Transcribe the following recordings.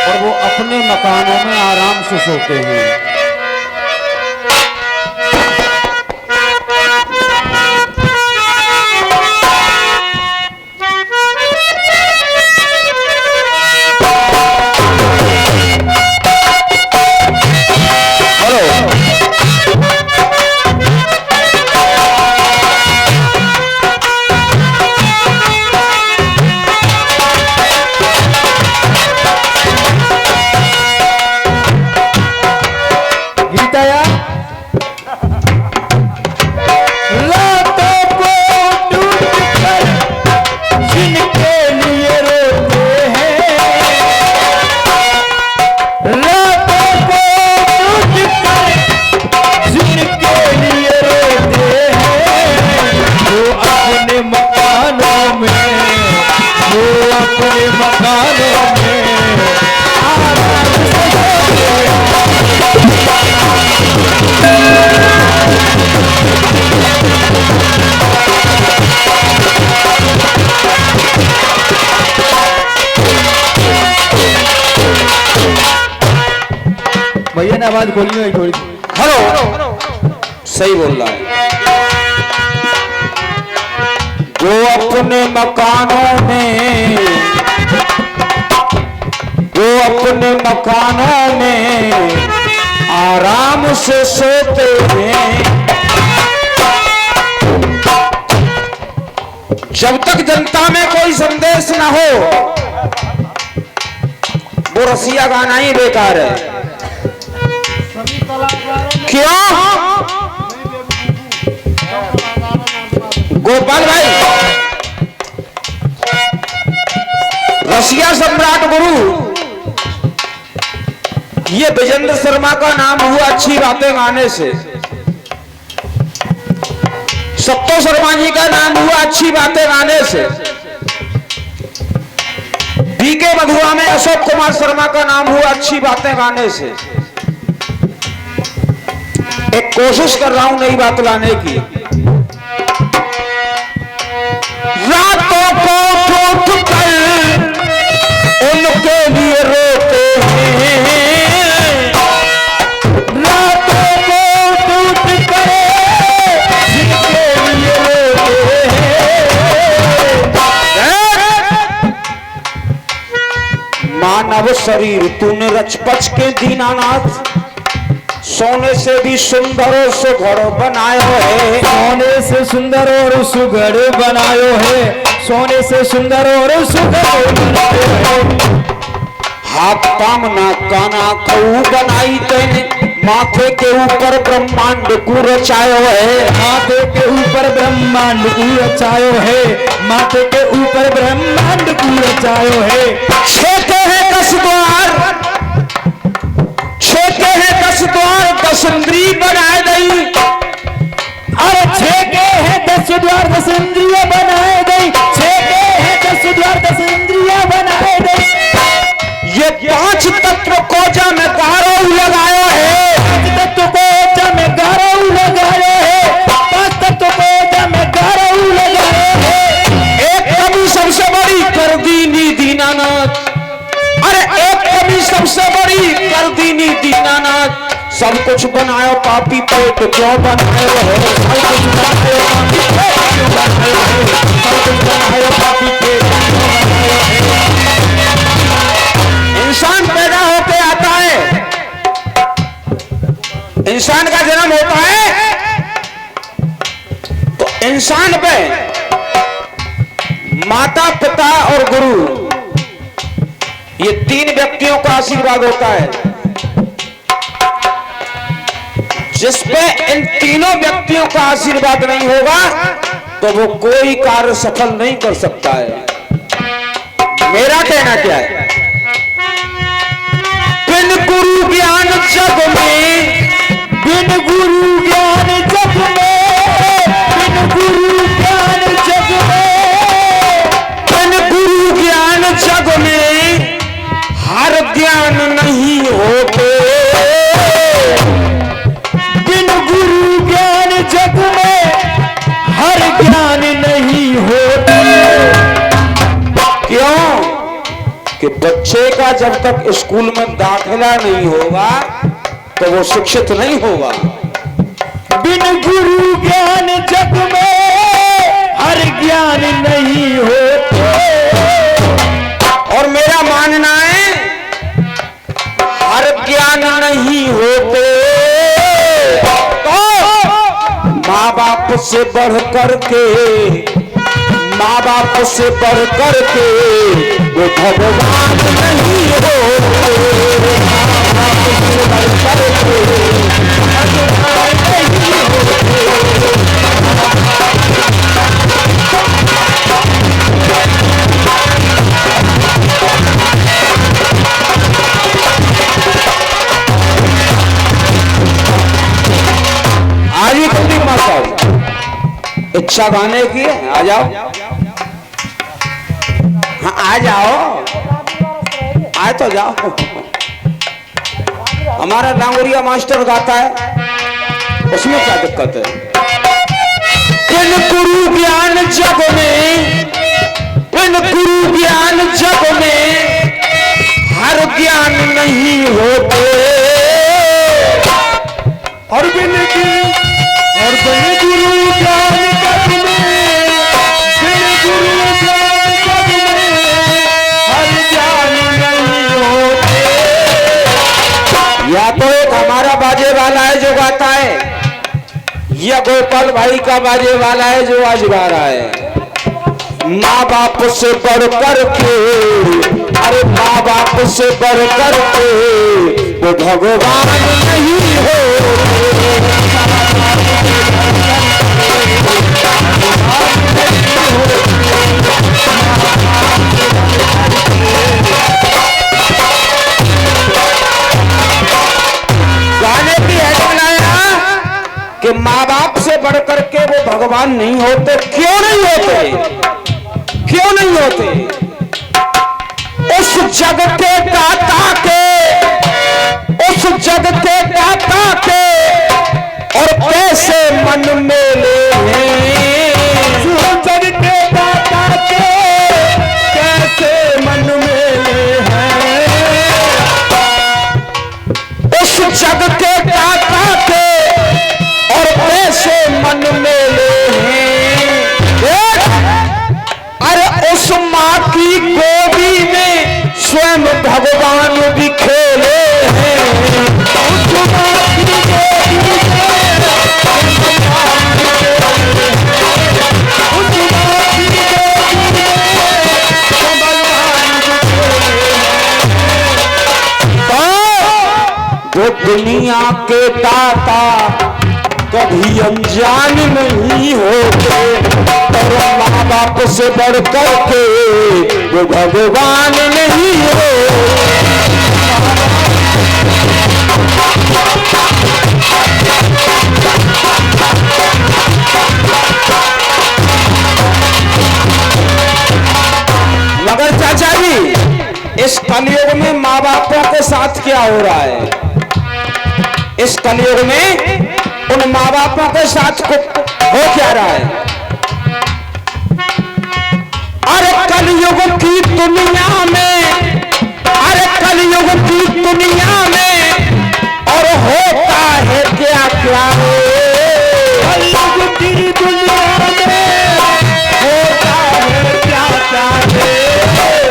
और वो अपने मकानों में आराम से सोते हैं। भैया ने आवाज खोली है थोड़ी। हेलो, सही बोल रहा है। जो अपने मकानों में, जो अपने मकानों में आराम से सोते हैं, जब तक जनता में कोई संदेश ना हो वो रसिया गाना ही बेकार है। क्यों? गोपाल भाई, रसिया सम्राट गुरु ये विजेंद्र शर्मा का नाम हुआ अच्छी बातें गाने से। सत्तो शर्मा जी का नाम हुआ अच्छी बातें गाने से। बीके मधुआ में अशोक कुमार शर्मा का नाम हुआ अच्छी बातें गाने से। एक कोशिश कर रहा हूं नई बात लाने की। रातों को उठ कर उनके लिए रोते हैं, रातों को उठ कर जिनके लिए रोते हैं। मानव शरीर तूने रचपच के दीनानाथ सोने से भी सुंदर और सुघड़ बनायो है, सोने से सुंदर और सुघड़ बनायो है, सोने से सुंदर और सुघड़ बनायो है। हाथ पाम ना काना कऊ बनाई तेने, माथे के ऊपर ब्रह्मांड को रचायो है, माथे के ऊपर ब्रह्मांड को रचायो है, माथे के ऊपर ब्रह्मांड को रचायो है। छेके हैं 10 द्वार, छेके हैं 10 द्वार, 10 इंद्री बनाए गई। अरे छेके हैं 10 द्वार, 10 इंद्रियां बनाए गई, छेके हैं 10 द्वार, 10 इंद्रियां बनाए गई। ये 5 तत्व को जब में गारो लगायो है, 5 तत्व को जब में गारो लगायो है, 5 तत्व को जब में गारो लगायो है। एक कभी सबसे बड़ी कर दीनी दीनानाथ, अरे एक कभी सबसे बड़ी कर दीनी दीनानाथ। सब कुछ बनायो पापी पेट क्यों बनायो है, सब कुछ बनायो पापी पेट क्यों बनायो है, सब कुछ बनायो पापी पेट क्यों बनायो है। इंसान पैदा होके आता है, इंसान का जन्म होता है तो इंसान पे माता पिता और गुरु ये 3 व्यक्तियों का आशीर्वाद होता है। जिसपे इन तीनों व्यक्तियों का आशीर्वाद नहीं होगा तो वो कोई कार्य सफल नहीं कर सकता है। मेरा कहना क्या है, बिन गुरु ज्ञान जग में, बिन गुरु ज्ञान जग में, बिन गुरु ज्ञान जग में, बिन गुरु ज्ञान जग में हर ज्ञान नहीं होते, बिन गुरु ज्ञान जग में हर ज्ञान नहीं होते। क्यों कि बच्चे का जब तक स्कूल में दाखिला नहीं होगा तो वो शिक्षित नहीं होगा। बिन गुरु ज्ञान जग में हर ज्ञान नहीं होते। और मेरा मानना है हर ज्ञान नहीं होते। तो माँ बाप से बढ़ कर के, माँ बाप से बढ़ कर के वो भगवान नहीं होते। माँ बाप से बढ़ कर के भगवान नहीं होते। आइए कुलदीप मास्टर, इच्छा गाने की है, आ जाओ। हाँ आ जाओ, आए तो जाओ। हमारा डांगुरिया मास्टर गाता है, उसमें क्या दिक्कत है। बिन गुरु ज्ञान जग में, बिन गुरु ज्ञान जग में हर ज्ञान नहीं होते। और बिन गुरु ज्ञान जग में, बिन गुरु ज्ञान जग में हर ज्ञान नहीं होते। या तो एक हमारा बाजे वाला है जो गाता है, या गोपाल भाई का बाजे वाला है जो आज गा रहा है। माँ बाप से बढ़ कर के, अरे माँ बाप से बढ़ कर के वो भगवान नहीं हो। गाने की हेडिंग लाया कि माँ बाप से बढ़ कर के वो भगवान नहीं होते। क्यों नहीं होते, क्यों नहीं होते? उस जग के दाता के, उस जग के दाता के और कैसे मन मेले हैं। उस जग के दाता के कैसे मन मेले हैं। उस जग के दाता के और कैसे मन मेले हैं। अरे उस माँ की गोदी में स्वयं भगवान भी खेले हैं। उस माँ की गोदी में उस माँ की गोदी में भगवान वो दुनिया के दाता कभी अनजान नहीं होते। और माँ बाप से बढ़ कर के वो भगवान नहीं हो। मगर चाचा जी, इस कलयुग में माँ बापों के साथ क्या हो रहा है? इस कलयुग में उन माँ बापों के साथ हो क्या रहा है? अरे कलयुग की दुनिया में, अरे कलयुग की दुनिया में और होता है क्या क्या? कलयुग की दुनिया में होता है क्या क्या?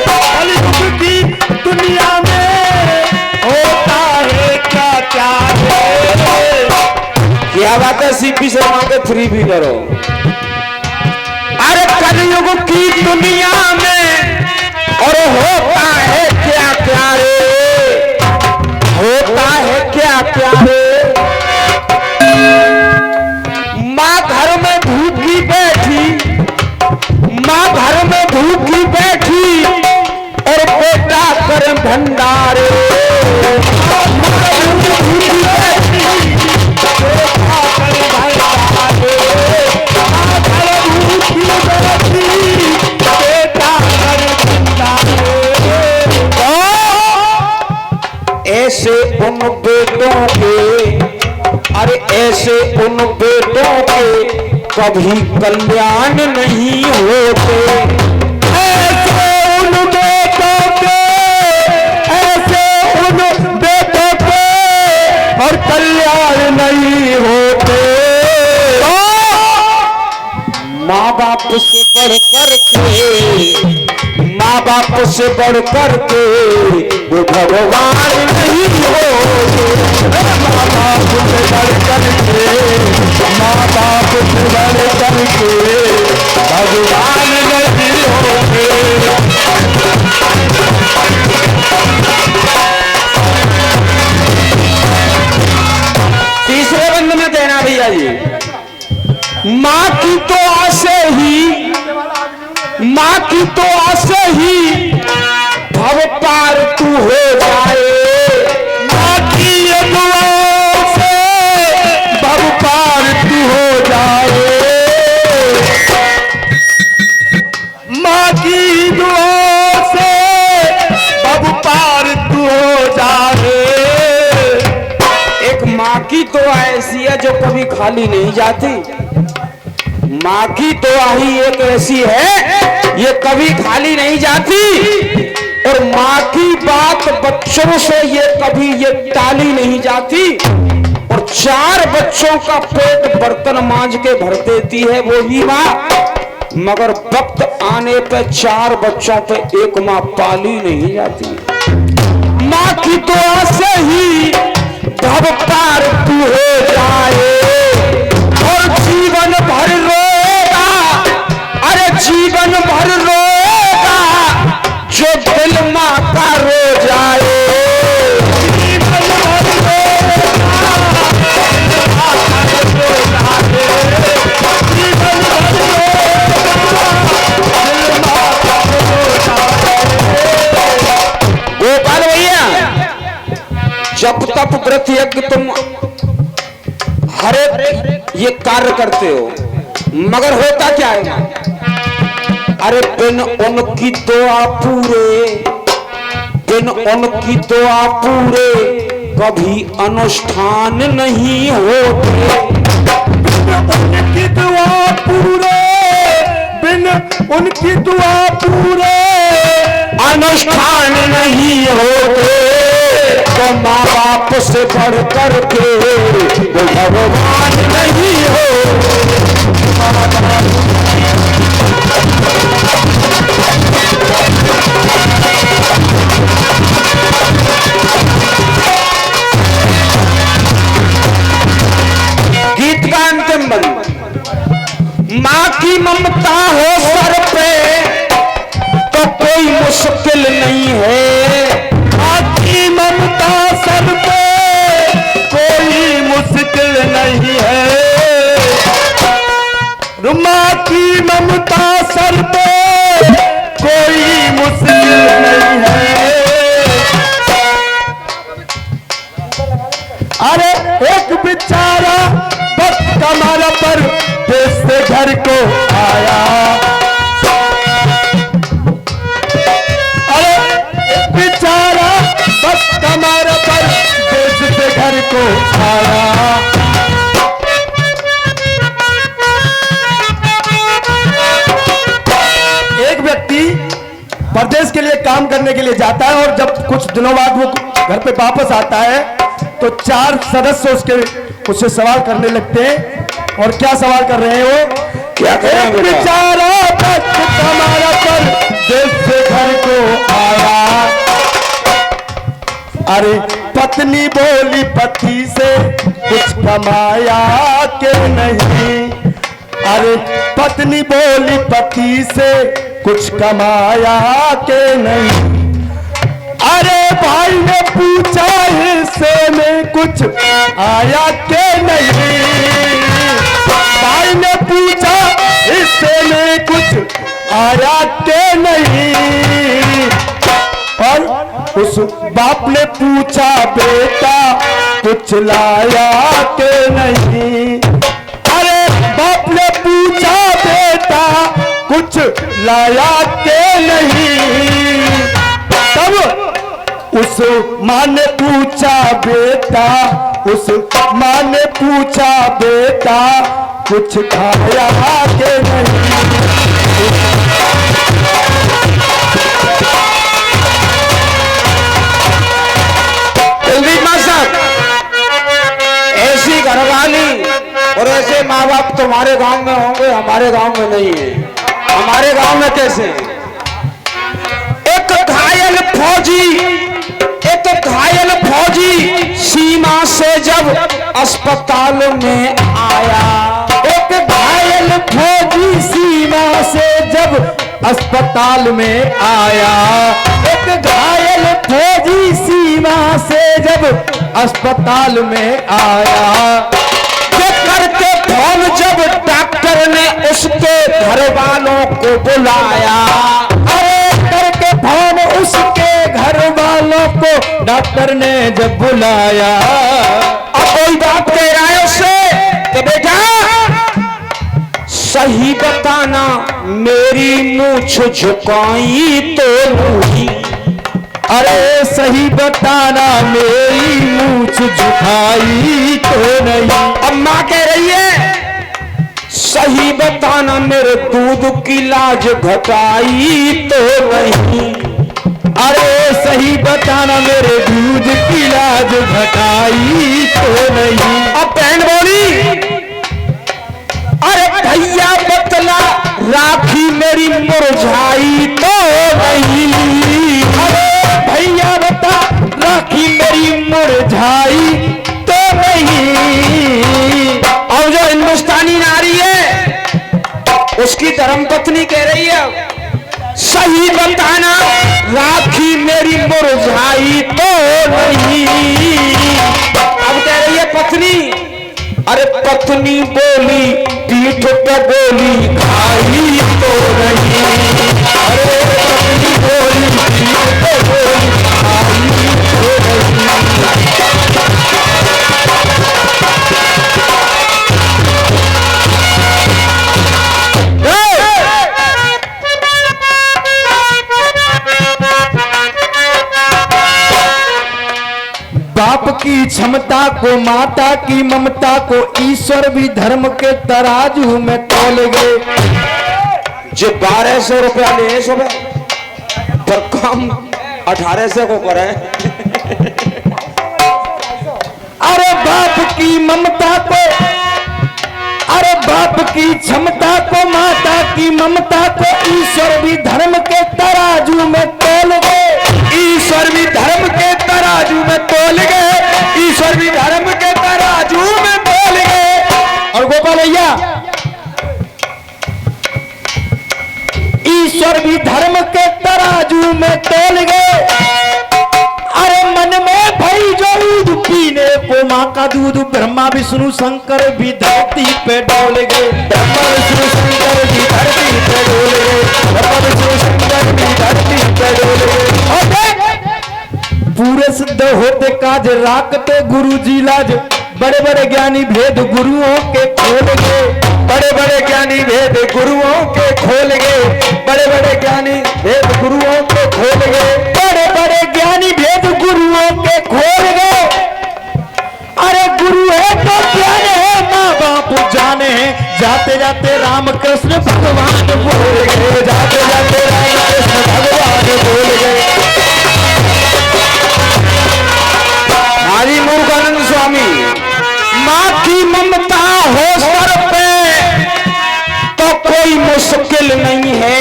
कलयुग की दुनिया में होता है क्या क्या? क्या बात है, सीपी शर्मा के 3 व्हीलर हो। अरे कलयुग की दुनिया में और होता है क्या क्या रे, होता है क्या क्या रे। माँ घर में भूखी बैठी, माँ घर में भूखी बैठी और बेटा कर भंडारे। ऐसे उन बेटों के, अरे ऐसे उन बेटों के कभी कल्याण नहीं होते। ऐसे उन बेटों के बाप से बढ़ कर के, माँ बाप से बढ़ कर के वो भगवान नहीं हो। माँ बाप से बढ़ कर के, माँ बाप से बढ़ कर के भगवान नहीं होते। तीसरे बंद में देना भैया जी, माँ की तो आसे ही, माँ की तो आसे ही भव पार तू हो जाए। माँ की दुआ से भव पार तू हो जाए। माँ की दुआ से भव पार तू हो जाए। एक माँ की तो ऐसी है जो कभी खाली नहीं जाती। माँ की तो आही एक ऐसी है ये कभी खाली नहीं जाती, और माँ की बात बच्चों से ये कभी ये टाली नहीं जाती। और 4 बच्चों का पेट बर्तन मांझ के भर देती है वो ही माँ, मगर वक्त आने पे 4 बच्चों पे एक माँ पाली नहीं जाती। माँ की दुआ से ही भव पार तू हो जाए, और जीवन भर रोएगा, अरे जीवन भर रोएगा जो दिल माँ का रो जाए। जीवन भर रोएगा, माँ का रो जाए। जीवन भर रोएगा, माँ का रो जाए। गोपाल भैया, जब तक व्रत यज्ञ तुम हर एक ये कार्य करते हो, मगर होता क्या है? अरे बिन उनकी दुआ पूरे, बिन उनकी दुआ पूरे कभी अनुष्ठान नहीं होते। उनकी दुआ पूरे, बिन उनकी दुआ पूरे अनुष्ठान नहीं होते। तो माँ बाप से बढ़ कर के वो भगवान नहीं हो। गीत का अंतिम बंद, माँ की ममता हो सर पे तो कोई मुश्किल नहीं है। माँ की ममता सर पे कोई मुश्किल नहीं है। माँ की ममता सर पे कोई मुश्किल नहीं है। अरे एक बेचारा वक्त कमारा पर देश से घर को आया। अरे एक बेचारा वक्त कमारा पर देश से घर को आया। एक व्यक्ति परदेश के लिए काम करने के लिए जाता है, और जब कुछ दिनों बाद वो घर पे वापस आता है तो 4 सदस्य उससे सवाल करने लगते हैं। और क्या सवाल कर रहे हैं वो? क्या कह रहे हैं? बेचारा वक्त कमारा पर देश से घर को आया। अरे पत्नी बोली पति से कुछ कमाया के नहीं। अरे पत्नी बोली पति से कुछ कमाया के नहीं। अरे भाई ने पूछा हिस्से में कुछ आया के नहीं। भाई ने पूछा हिस्से में कुछ आया के नहीं। और उस बाप ने पूछा बेटा कुछ लाया के नहीं। अरे बाप ने पूछा बेटा कुछ लाया के नहीं। तब उस माँ ने पूछा बेटा, उस माँ ने पूछा बेटा कुछ खाया के नहीं। जल्दी माँ साहब, ऐसी घरवाली और ऐसे माँ बाप तो तुम्हारे गांव में होंगे, हमारे गांव में नहीं है। हमारे गांव में कैसे? एक घायल फौजी सीमा से जब अस्पताल में आया, एक घायल फौजी सीमा से जब अस्पताल में आया, एक घायल फौजी सीमा से जब अस्पताल में आया, करके फोन जब डॉक्टर ने उसके घर वालों को बुलाया, अरे करके फोन उसके घर वालों को डॉक्टर ने जब बुलाया, अब कोई बात कह रहा है उससे कि बेटा सही बताना, मेरी मूंछ झुकाई तो नहीं। अरे सही बताना, मेरी मूंछ झुकाई तो नहीं। अम्मा कह रही है सही बताना, मेरे दूध की लाज घटाई तो नहीं। अरे सही बताना, मेरे दूध की लाज घटाई तो नहीं। अब बहन बोली अरे भैया बतला, राखी मेरी मुरझाई तो नहीं। अरे भैया बता, राखी मेरी मुरझाई तो नहीं। और जो हिंदुस्तानी नारी है उसकी धर्मपत्नी कह रही है सही बताना, राखी मेरी मुरझाई तो नहीं। अब कह रही है पत्नी, अरे पत्नी बोली पीठ पे गोली खाई तो नहीं। अरे पत्नी बोली पीठ पे गोली खाई तो नहीं। बाप की क्षमता को, माता की ममता को ईश्वर भी धर्म के तराजू में तोल गए। जो 1200 रुपया ले सुबह पर कम 1800 को करे। अरे बाप की ममता को, अरे बाप की क्षमता को, माता की ममता को ईश्वर भी धर्म के तराजू में तोल गए। ईश्वर भी धर्म के तराजू में तोल गए, ईश्वर भी धर्म के तराजू में तोल गए। और गोपाल भैया, ईश्वर भी धर्म के तराजू में तोल गए। अरे मन में भई जो दूध पीने को माँ का दूध, ब्रह्मा विष्णु शंकर भी धरती पे डोल गए। ब्रह्मा विष्णु शंकर भी धरती पे डोल गए। ब्रह्मा विष्णु शंकर भी धरती पे डोल गए। और देख, पूरे सिद्ध होते काज राखते गुरु जी लाज, बड़े बड़े ज्ञानी भेद गुरुओं के खोल गए। बड़े बड़े ज्ञानी भेद गुरुओं के खोल गए, बड़े बड़े ज्ञानी भेद गुरुओं के खोल गए, बड़े बड़े ज्ञानी भेद गुरुओं के खोल गए। अरे गुरु है तो ज्ञान है, माँ बाप जाने हैं। जाते जाते राम कृष्ण भगवान बोल गए, जाते जाते राम कृष्ण भगवान बोल गए। हरि मुरुगानंद स्वामी, माँ की ममता हो सर पे तो कोई मुश्किल नहीं है।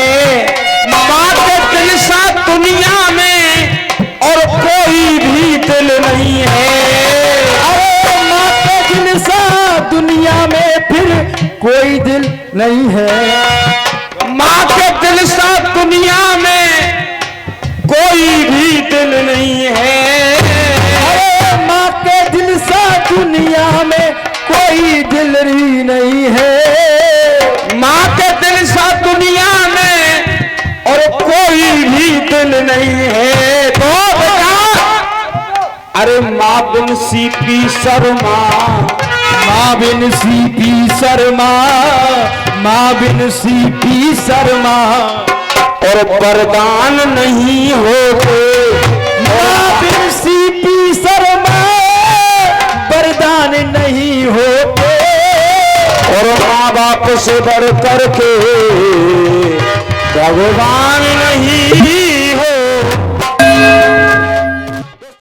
माँ के दिल सा दुनिया में और कोई भी दिल नहीं है। अरे माँ के दिल सा दुनिया में फिर कोई दिल नहीं है। माँ के दिल सा दुनिया में कोई भी दिल नहीं है। अरे माँ के दिल सा दुनिया में कोई दिल ही नहीं है। माँ के दिल सा दुनिया में और कोई भी दिल नहीं है। तो बेटा, अरे माँ बिन सीपी शर्मा, माँ बिन सीपी शर्मा, माँ बिन सीपी शर्मा, और वरदान नहीं होते। माँ बिन सीपी शर्मा, वरदान नहीं होते। और माँ बाप से बढ़ करके भगवान नहीं